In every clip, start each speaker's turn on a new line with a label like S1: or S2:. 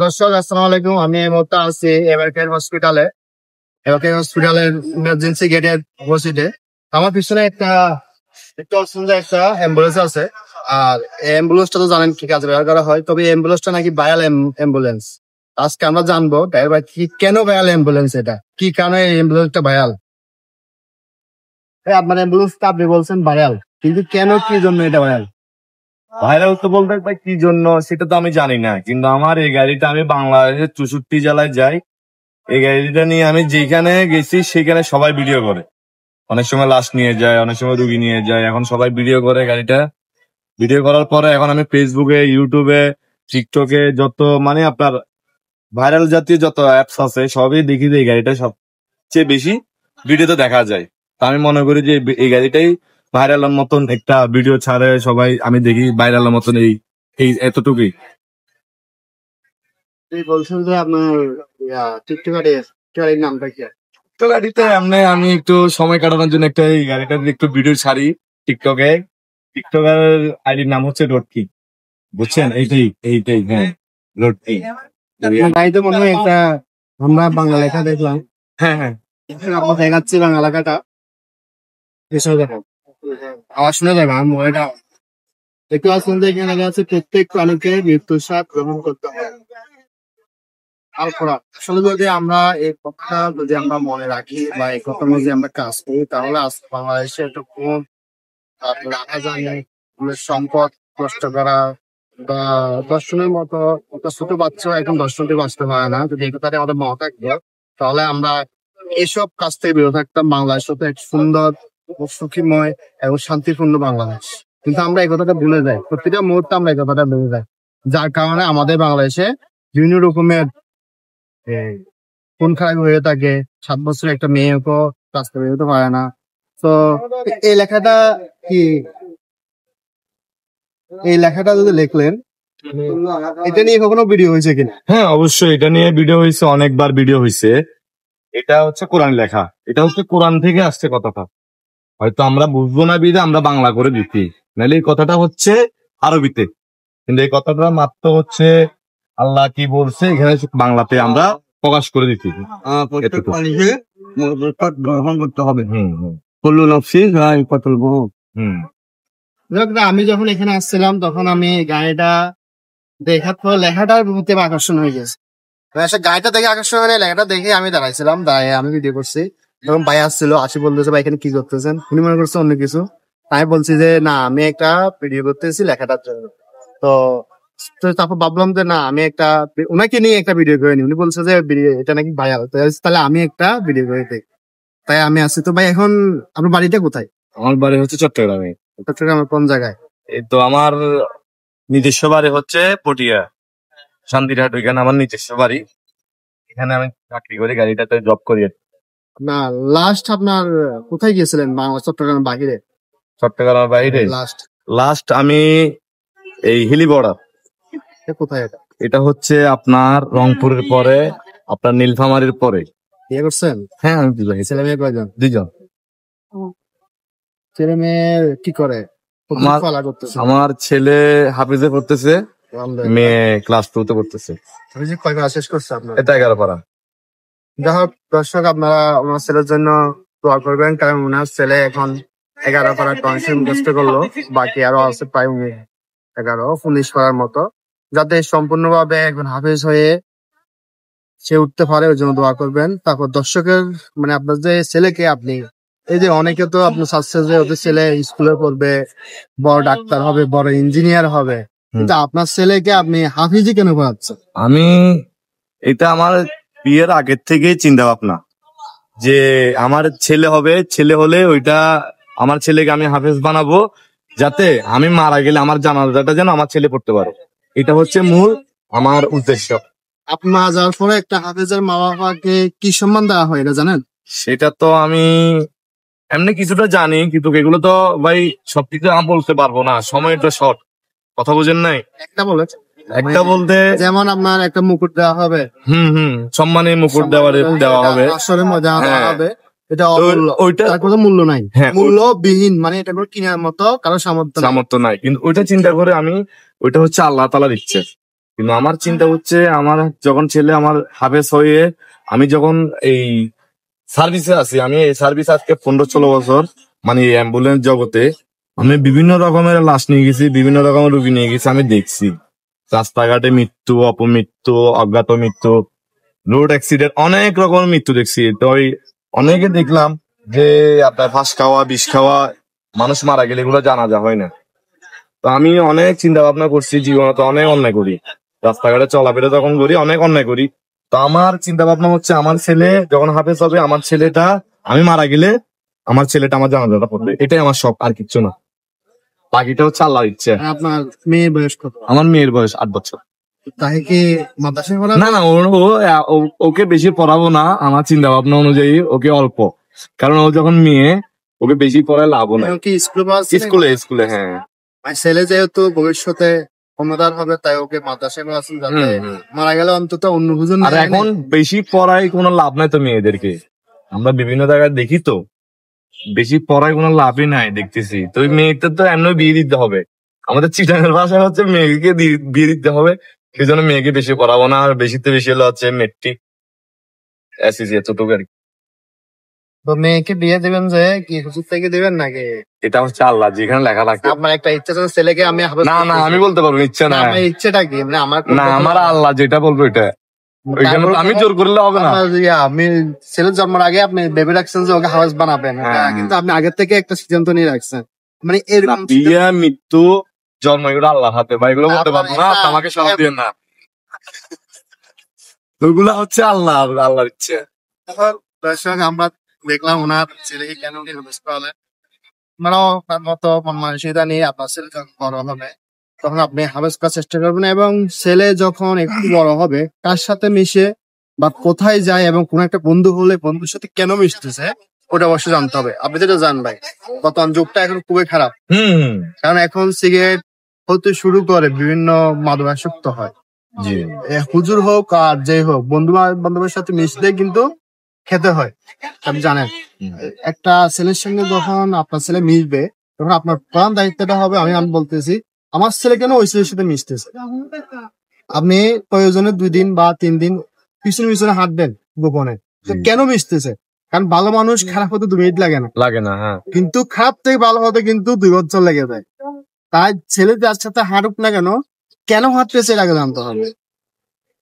S1: দর্শক আসসালামু আলাইকুম। আমি এই মুহূর্তে আছি এভারকেয়ার হসপিটালে। এভারকেয়ার হসপিটালের ইমার্জেন্সি গেটের অপোজিটে। আমার পিছনে একটা একটা অ্যাম্বুলেন্স আছে। আর এই অ্যাম্বুলেন্সটা তো জানেন কি কাজে ব্যবহার করা হয়, তবে এই অ্যাম্বুলেন্সটা নাকি ভায়াল অ্যাম্বুলেন্স। আজকে আমরা জানবো ড্রাইভার কি কেন ভায়াল অ্যাম্বুলেন্স, এটা কি কারণে এই অ্যাম্বুলেন্সটা ভায়াল। আপনার অ্যাম্বুলেন্সটা আপনি বলছেন ভায়াল, কিন্তু কেন কি জন্য এটা ভায়াল?
S2: ভাইরাল তো বলতে ভাই কি জন্য সেটা তো আমি জানি না, কিন্তু আমার এই গাড়িটা আমি বাংলাদেশের 64 জেলায় যাই। এই গাড়িটা নিয়ে আমি যেখানে গেছি সেখানে সবাই ভিডিও করে। অনেক সময় লাশ নিয়ে যায়, অনেক সময় রুগী নিয়ে যায়। এখন সবাই ভিডিও করে গাড়িটা। ভিডিও করার পরে এখন আমি ফেসবুকে, ইউটিউবে, টিকটকে যত মানে আপনার ভাইরাল জাতীয় যত অ্যাপস আছে সবই দেখি যে এই গাড়িটা সবচেয়ে বেশি ভিডিওতে দেখা যায়। তা আমি মনে করি যে এই গাড়িটাই ভাইরালের মতন একটা ভিডিও ছাড়ে সবাই, আমি দেখি ভাইরালের মতন এই এই এতটুকুই।
S1: তুই বলছেন যে আপনার টিকটকারের নামটা কি?
S2: তো গাড়িতে এমনি আমি একটু সময় কাটানোর জন্য একটা এই গাড়িটার একটু ভিডিও ছাড়ি টিকটকে। টিকটকের আইডির নাম হচ্ছে রোডকি, বুঝছেন? এইটাই এইটাই হ্যাঁ, রোডকি।
S1: গাড়িতে মনে হয় একটা আমরা বাংলা লেখা দেখলাম।
S2: হ্যাঁ হ্যাঁ,
S1: আমরা দেখাচ্ছি বাংলা লেখাটা, এসব দেখো আওয়াজ শুনে যাবে। আমি এটা দেখতে পাচ্ছেন যে এখানে লেখা আছে প্রত্যেক প্রাণীকে মৃত্যুর স্বাদ গ্রহণ করতে হবে। আসলে যদি আমরা এই কথা যদি আমরা মনে রাখি বা এই কথা যদি আমরা কাজ করি, তাহলে আজ বাংলাদেশে একটা কোন রাখা যায় না। সম্পদ নষ্ট করা বা দর্শনের মতো একটা ছোট বাচ্চা এখন দর্শনটি বাঁচতে পারে না। যদি এই কথাটা আমাদের মনে থাকতো, তাহলে আমরা এসব কাজ থেকে বিরত থাকতাম। বাংলাদেশ হতো এক সুন্দর ও সুখীময় এবং শান্তিপূর্ণ বাংলাদেশ। কিন্তু আমরা এই কথাটা ভুলে যাই, প্রতিটা মুহূর্তে আমরা এই কথাটা ভুলে যাই, যার কারণে আমাদের বাংলাদেশে বিভিন্ন রকমের খুন খারাপ হয়ে থাকে। 7 বছরের একটা মেয়েকেও রাস্তা বেরোতে পারে না। তো এই লেখাটা কি, এই লেখাটা যদি লিখলেন, এটা নিয়ে কখনো ভিডিও হয়েছে কিনা?
S2: হ্যাঁ অবশ্যই এটা নিয়ে ভিডিও হয়েছে, অনেকবার ভিডিও হয়েছে। এটা হচ্ছে কোরআন লেখা, এটা হচ্ছে কোরআন থেকে আসছে কথাটা। হয়তো আমরা বুঝবো না বিধে আমরা বাংলা করে দিচ্ছি, নাহলে এই কথাটা হচ্ছে আরবিতে, কিন্তু এই কথাটা মাত্র হচ্ছে আল্লাহ কি বলছে এখানে বাংলাতে আমরা প্রকাশ করে দিচ্ছি।
S1: গ্রহণ করতে হবে। আমি যখন এখানে আসছিলাম তখন আমি গাড়িটা দেখার পর লেখাটার প্রতি আকর্ষণ হয়ে গেছে। গাড়িটা দেখে আকর্ষণ হয়ে লেখাটা দেখে আমি দাঁড়াইছিলাম, দাঁড়িয়ে আমি ভিডিও করছি। তখন ভাই আসছিল, আসি বলতেছে ভাই এখানে কি করতেছেন, উনি মনে করছে অন্য কিছু। আমি বলছি যে না, আমি একটা ভিডিও করতেছি লেখাটার জন্য। তো তারপর ভাবলাম যে না, আমি একটা ওনাকে নিয়ে একটা ভিডিও করে নি। উনি বলছে যে এটা নাকি ভাইরাল, তাহলে আমি একটা ভিডিও করে দিই। তাই আমি আসি। তো ভাই এখন আপনার বাড়িটা কোথায়?
S2: আমার বাড়ি হচ্ছে চট্টগ্রামে।
S1: চট্টগ্রামের কোন জায়গায়?
S2: এই তো আমার নিজস্ব বাড়ি হচ্ছে পটিয়া শান্তিরহাট, ওইখানে আমার নিজস্ব বাড়ি। এখানে আমি চাকরি করি, গাড়িটাতে জব করি।
S1: না, লাস্ট আপনার কোথায় গিয়েছিলেন বাংলা চট্টগ্রামের বাহিরে?
S2: চট্টগ্রামের বাইরে
S1: লাস্ট
S2: লাস্ট আমি এই হিলি বর্ডার,
S1: কোথায় এটা?
S2: এটা হচ্ছে আপনার রংপুরের পরে, আপনার নীলফামারীর পরে।
S1: বিয়ে করছেন?
S2: হ্যাঁ আমি বিবাহিত।
S1: ছেলে মেয়ে কয়জন?
S2: 2 জন।
S1: ছেলে মেয়ে কি করে?
S2: আমার ছেলে হাফিজে পড়তেছে, মেয়ে ক্লাস 2 তে পড়তেছে।
S1: কয় ক্লাস শেষ করছে আপনার?
S2: এটা 11 পারা।
S1: যাই হোক দর্শক, আপনারা ওনার ছেলের জন্য দোয়া করবেন, কারণ ওনার ছেলে এখন 11 পারা টনসিল মুখস্থ করলো, বাকি আরো আছে প্রায় 11-19 পারার মতো, যাতে সম্পূর্ণভাবে একজন হাফিজ হয়ে সে উঠতে পারে, ওই জন্য দোয়া করবেন। তারপর দর্শকের মানে আপনার যে ছেলেকে আপনি, এই যে অনেকে তো আপনার চাচ্ছে যে ওদের ছেলে স্কুলে পড়বে, বড় ডাক্তার হবে, বড় ইঞ্জিনিয়ার হবে, কিন্তু আপনার ছেলেকে আপনি হাফিজি কেন পড়াচ্ছেন?
S2: আমি এটা আমার বিয়ের আগের থেকেই চিন্তা ভাবনা যে আমার ছেলে হবে, ছেলে হলে ওইটা আমার ছেলেকে আমি হাফেজ বানাবো, যাতে আমি মারা গেলে আমার জানাজাটা যেন আমার ছেলে পড়তে পারে। এটা হচ্ছে মূল আমার উদ্দেশ্য।
S1: আপনি মারা যাওয়ার পরে একটা হাফেজের মা বাবাকে কি সম্মান দেওয়া হয় এটা জানেন?
S2: সেটা তো আমি এমনি কিছুটা জানি, কিন্তু এগুলো তো ভাই সবকিছু আমি বলতে পারবো না, সময়টা শর্ট। কথা বুঝেন নাই?
S1: একটা বলে
S2: একটা বলতে
S1: যেমন আপনার একটা মুকুট দেওয়া হবে,
S2: সম্মানে মুকুট দেওয়া হবে,
S1: আসলে মজা দেওয়া হবে, এটা
S2: ওইটার
S1: কোনো মূল্য নাই,
S2: হ্যাঁ
S1: মূল্যবিহীন, মানে এটা কোনো কেনার মতো কারো সামর্থ্য
S2: নাই। কিন্তু ওইটা চিন্তা করে আমি, ওইটা হচ্ছে আল্লাহ তাআলার ইচ্ছে। কিন্তু আমার চিন্তা হচ্ছে আমার যখন ছেলে আমার হাফেজ হয়ে আমি যখন এই সার্ভিসে আছি, আমি এই সার্ভিস আজকে 15-16 বছর, মানে এই অ্যাম্বুলেন্স জগতে আমি বিভিন্ন রকমের লাশ নিয়ে গেছি, বিভিন্ন রকমের রোগী নিয়ে গেছি, আমি দেখছি রাস্তাঘাটে মৃত্যু, অপমৃত্যু, অজ্ঞাত মৃত্যু, রোড অ্যাক্সিডেন্ট, অনেক রকমের মৃত্যু দেখছি। তো ওই অনেকে দেখলাম যে আপনার ফাঁস খাওয়া, বিষ খাওয়া, মানুষ মারা গেলে এগুলো জানাজা হয় না। তো আমি অনেক চিন্তা ভাবনা করছি, জীবনে তো অনেক অন্যায় করি, রাস্তাঘাটে চলাফেরা যখন করি অনেক অন্যায় করি। তো আমার চিন্তা ভাবনা হচ্ছে আমার ছেলে যখন হাফেজ হবে, আমার ছেলেটা, আমি মারা গেলে আমার ছেলেটা আমার জানাজাটা পড়বে, এটাই আমার শখ, আর কিচ্ছু না। বাকিটা হচ্ছে আল্লাহর ইচ্ছে।
S1: আপনার মেয়ে বয়স কত?
S2: আমার মেয়ের বয়স 8 বছর।
S1: তাকে কি মাদ্রাসায় পড়া?
S2: না না, ওকে বেশি পড়াবো না, আমার চিন্তা ভাবনা অনুযায়ী ওকে অল্প, কারণ ও যখন মেয়ে, ওকে বেশি পড়ায় লাভও নাই।
S1: কি স্কুলে পড়াচ্ছেন?
S2: স্কুলে হ্যাঁ।
S1: আর ছেলে যেহেতু ভবিষ্যতে ক্ষমতার হবে, তাই ওকে মাদ্রাসায় পড়াচ্ছেন যাতে মারা গেলে অন্তত অন্য বুঝুন।
S2: আর এখন বেশি পড়ায় কোনো লাভ নাই তো মেয়েদেরকে, আমরা বিভিন্ন জায়গায় দেখি তো বেশি পড়ায় কোনো লাভই নাই দেখতেছি। তো ওই মেয়েদের তো এমনি বিয়ে দিতে হবে, আমাদের চিটাঙের ভাষা হচ্ছে মেয়েকে বিয়ে দিতে হবে, সেই জন্য মেয়েকে বেশি পড়াবো না। আর বেশিতে বেশি হলো হচ্ছে মেট্রিক, এসএসসি, এতটুকু আর কি।
S1: তো মেয়েকে বিয়ে দিবেন যে কি হুজুর থেকে দিবেন নাকি?
S2: এটা হচ্ছে আল্লাহ যেখানে লেখা থাকে।
S1: আপনার একটা ইচ্ছা আছে ছেলেকে আমি হাফেজ
S2: না না,
S1: করতে
S2: আমি
S1: চাই।
S2: বলতে পারবো ইচ্ছা
S1: না,
S2: না।
S1: আমার ইচ্ছেটা কি? মানে আমার
S2: না, আমার আল্লাহ যেটা বলবো এটা, ওইখানে তো আমি জোর করলে হবে না।
S1: আমি ছেলের জন্মের আগে আপনি ভেবে রাখছেন যে ওকে হাফেজ বানাবেন,
S2: হ্যাঁ।
S1: কিন্তু আপনি আগের থেকে একটা সিদ্ধান্ত নিয়ে রাখছেন, মানে এরকম
S2: বিয়ে, মৃত্যু, জন্ম, এগুলো আল্লাহ হাতে ভাই, এগুলো বলতে পারবো না। আপনি আমাকে সব দিয়ে না, ওগুলা হচ্ছে আল্লাহর ইচ্ছে।
S1: দর্শক, আমরা দেখলাম ওনার ছেলেকে কেন উনি হাফেজ করালেন, মানে তার মতো মন মানসিকতা নিয়ে আপনার ছেলে যখন বড় হবে তখন আপনি হাফেজ করার চেষ্টা করবেন, এবং ছেলে যখন একটু বড় হবে কার সাথে মিশে বা কোথায় যায় এবং কোন একটা বন্ধু হলে বন্ধুর সাথে কেন মিশতেছে ওটা অবশ্যই জানতে হবে। আপনি যেটা জান ভাই, বর্তমান যুগটা এখন খুবই খারাপ, কারণ এখন সিগারেট হতে শুরু করে বিভিন্ন মাদকাসক্ত হয়।
S2: জি,
S1: হুজুর হোক আর যে হোক, বন্ধু বান্ধবের সাথে মিশতে কিন্তু খেতে হয়, আপনি জানেন। একটা ছেলের সঙ্গে যখন আপনার ছেলে মিশবে তখন আপনার প্রধান দায়িত্বটা হবে, আমি বলতেছি আমার ছেলে কেন ওই ছেলের সাথে মিশতেছে। আপনি প্রয়োজনে 2 দিন বা 3 দিন পিছনে পিছনে হাঁটবেন গোপনে, তো কেন মিশতেছে। কারণ ভালো মানুষ খারাপ হতে 2 মিনিট লাগে না,
S2: হ্যাঁ।
S1: কিন্তু খারাপ থেকে ভালো হতে কিন্তু 2 বছর লেগে যায়। তাই ছেলে যার সাথে হাঁটুক না কেন হাঁটতেছে এটা আগে জানতে হবে।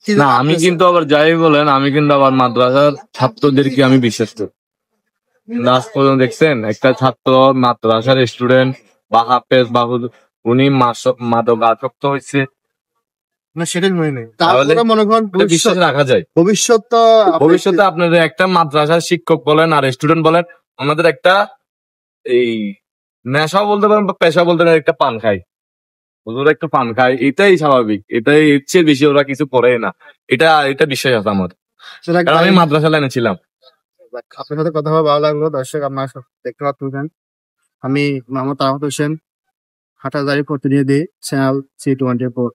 S2: না, আমি কিন্তু আবার যাই বলেন, আমি কিন্তু আবার মাদ্রাসার ছাত্রদেরকে আমি বিশ্বাস করি। লাস্ট পর্যন্ত দেখছেন একটা ছাত্র মাদ্রাসার স্টুডেন্ট বা হাফেজ বা হুজুর, উনি মাদক আসক্ত হয়েছে,
S1: না সেটাই মনে নেই,
S2: তাহলে
S1: তাহলে মনে করেন
S2: এটা বিশ্বাস রাখা যায়। ভবিষ্যতে আপনাদের একটা মাদ্রাসার শিক্ষক বলেন আর স্টুডেন্ট বলেন, আমাদের একটা এই নেশা বলতে পারেন বা পেশা বলতে পারেন, একটা পান খায়, হুজুর একটু পান খায়, এটাই স্বাভাবিক, এটাই এর চেয়ে বেশি ওরা কিছু করে না। এটা বিশ্বাস আছে আমার, কারণ আমি মাদ্রাসা লাইনে ছিলাম।
S1: আপনার সাথে কথা বলে ভালো লাগলো। দর্শক, আপনার দেখতে পাচ্ছেন আমি মোহাম্মদ তারাফত হোসেন, হাটাজারি প্রতিনিধি, চ্যানেল C24।